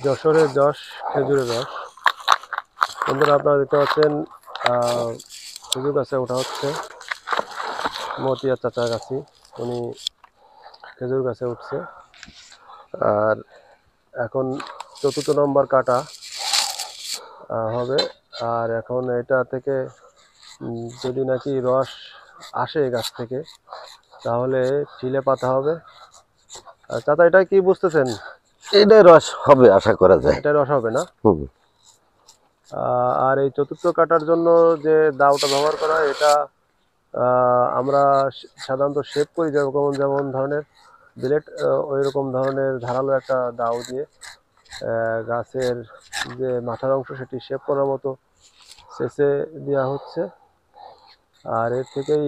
যশোরের যশ খেজুরের রস। বন্ধুরা আপনারা দেখতে পাচ্ছেন খেজুর গাছে ওঠা হচ্ছে। মতিয়া চাচার গাছি উনি খেজুর গাছে উঠছে, আর এখন ৪র্থ নম্বর কাটা হবে। আর এখন এটা থেকে যদি নাকি রস আসে গাছ থেকে, তাহলে চিলে পাতা হবে। চাচা, এটা কি বুঝতেছেন? এটাই রস হবে আশা করা যায়। এটা রস হবে না? আর এই ৪র্থ কাটার জন্য যে দাওটা ব্যবহার করা হয়, এটা আমরা সাধারণত শেপ করি যেমন ধরনের বিলেট, ওই রকম ধরনের ধারালো একটা দাও দিয়ে গাছের যে মাথার অংশ সেটি শেপ করার মতো শেষে দেওয়া হচ্ছে। আর এর থেকেই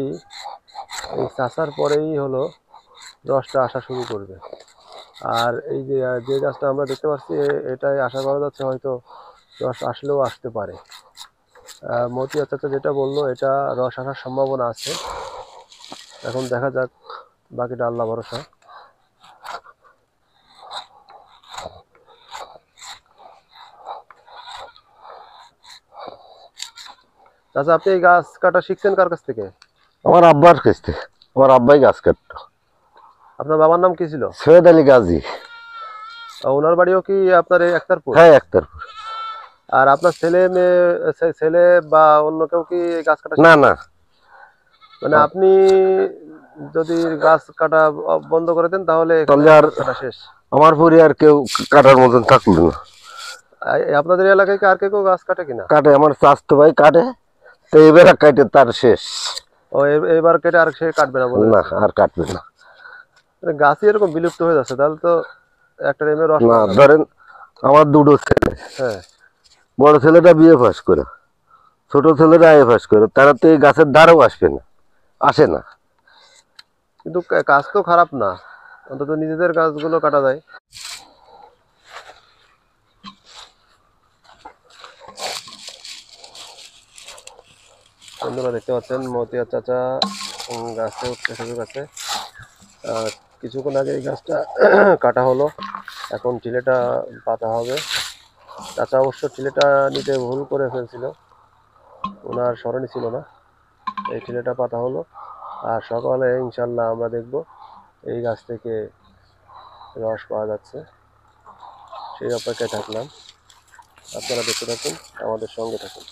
এই চাষার পরেই হলো রসটা আসা শুরু করবে। আর এই যে গাছটা আমরা দেখতে পাচ্ছি, এটাই আশা করা যাচ্ছে হয়তো রস আসলেও আসতে পারে। মতিয়া চাচা যেটা বললো, এটা রস আসার সম্ভাবনা আছে। এখন দেখা যাক, বাকিটা আল্লাহ ভরসা। চাচা, আপনি এই গাছ কাটা শিখছেন কার কাছ থেকে? আমার আব্বার কাছ থেকে। আমার আব্বাই গাছ কাটতো। আপনার বাবার নাম কি ছিল? সৈয়দ আলী গাজী। ওনার বাড়িও কি আপনার এই আক্তারপুর? হ্যাঁ, আক্তারপুর। আর আপনার ছেলে মেয়ে, ছেলে বা অন্য কেউ কি গাছ কাটা? না না, মানে আপনি যদি গাছ কাটা বন্ধ করে দেন তাহলে আর কাটা শেষ। আমার পরিবার কেউ কাটার মতন থাকলো না। আপনাদের এলাকায় কি আর কেউ গাছ কাটে কিনা? কাটে, আমার চাচতো ভাই কাটে, তো এবার কাটে তার শেষ। ও, এবার কেটে আর সে কাটবে না বলে? না, আর কাটবে না। গাছই এরকম বিলুপ্ত হয়ে যাচ্ছে, তাহলে তো একটা এমএ রস না, ধরেন আমার দুটো ছেলে। হ্যাঁ, বড় ছেলেটা বিএ পাস করে, ছোট ছেলেটা আইএ পাস করে, তারা তো এই গাছের দ্বারাও আসবে না, আসে না। কিন্তু কাজ তো খারাপ না, অন্তত নিজেদের গাছগুলো কাটা যায়। বন্ধুরা দেখতে পাচ্ছেন মতিয়া চাচা গাছে উঠছে, খেজুর গাছে। কিছুক্ষণ আগে এই গাছটা কাটা হলো, এখন চিলেটা পাতা হবে। চাচা অবশ্য চিলেটা নিতে ভুল করে ফেলছিল, ওনার স্মরণে ছিল না। এই চিলেটা পাতা হলো, আর সকালে ইনশাল্লাহ আমরা দেখব এই গাছ থেকে রস পাওয়া যাচ্ছে। সেই অপেক্ষায় থাকলাম। আপনারা দেখতে থাকুন, আমাদের সঙ্গে থাকুন।